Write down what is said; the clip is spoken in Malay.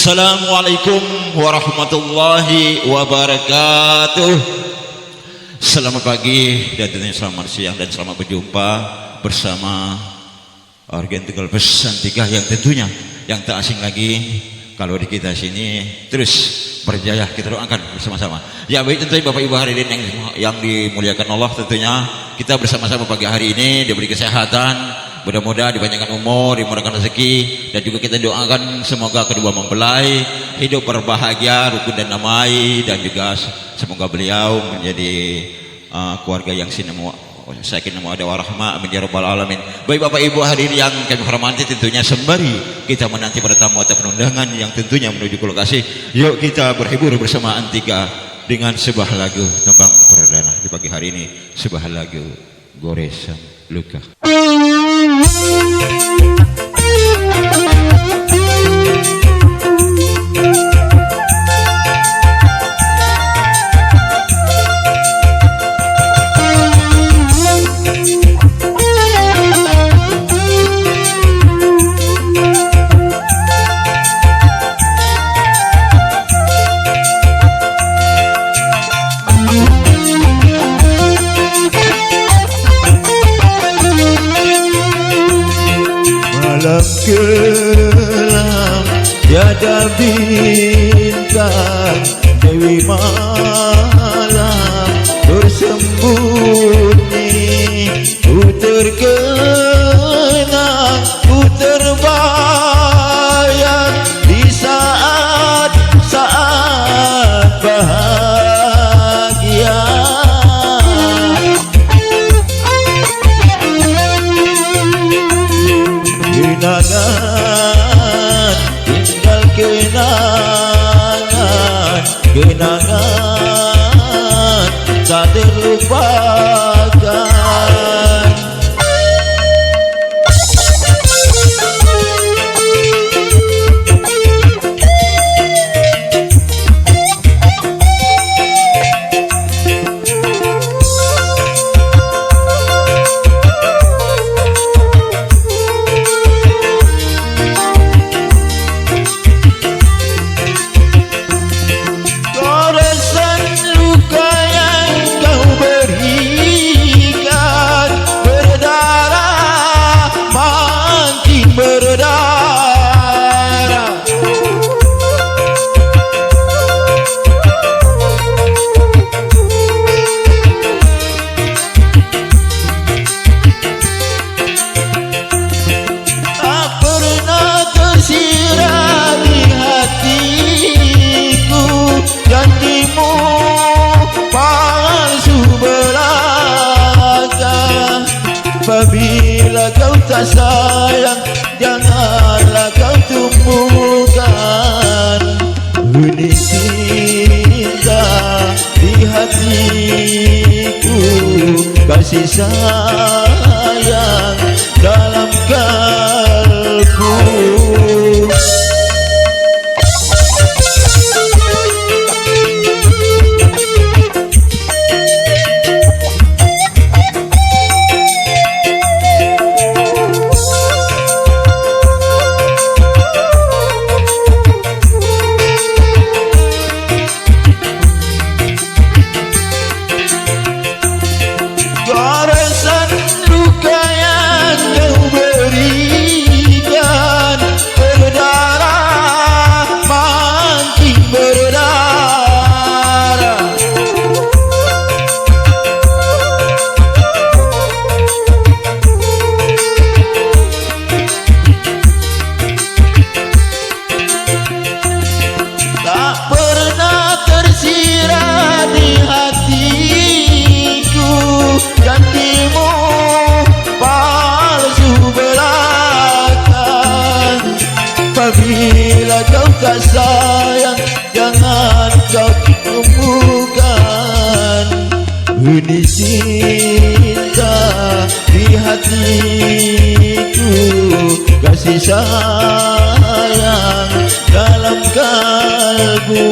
Assalamualaikum warahmatullahi wabarakatuh. Selamat pagi dan tentunya selamat siang dan selamat berjumpa bersama organ tunggal pesan tiga yang tentunya yang tak asing lagi kalau di kita sini terus berjaya, kita doakan bersama-sama. Ya baik, tentunya Bapak Ibu hadirin yang dimuliakan Allah, tentunya kita bersama-sama pagi hari ini diberi kesehatan, mudah-mudahan dipanjangkan umur, dimurahkan rezeki, dan juga kita doakan semoga kedua mempelai hidup berbahagia, rukun dan damai, dan juga semoga beliau menjadi keluarga yang sakinah mawaddah warahmah, amin ya rabbal alamin. Baik Bapak Ibu hadirin yang kami hormati, tentunya sembari kita menanti pada tamu atau penundangan yang tentunya menuju ke lokasi, yuk kita berhibur bersama Antika dengan sebuah lagu tembang perdana di pagi hari ini, sebuah lagu Goresan Luka. Malam gelap tiada bintang, Dewi malam bersembunyi. Ku terkenang, ku terbayang di saat-saat bahagia. Kenangan, tinggal kenangan, kenangan tak terlupakan. Apabila kau tak sayang, janganlah kau tumbuhkan benih cinta di hatiku. Kasih sayang dalam kalbu. Goresan luka yang kau berikan, berdarah makin berdarah. Tak pernah tersirat di hatiku janjimu palsu belaka. Apabila kau tak sayang, jangan kau tumbuhkan benih cinta di hatiku. Kasih sayang dalam kalbu.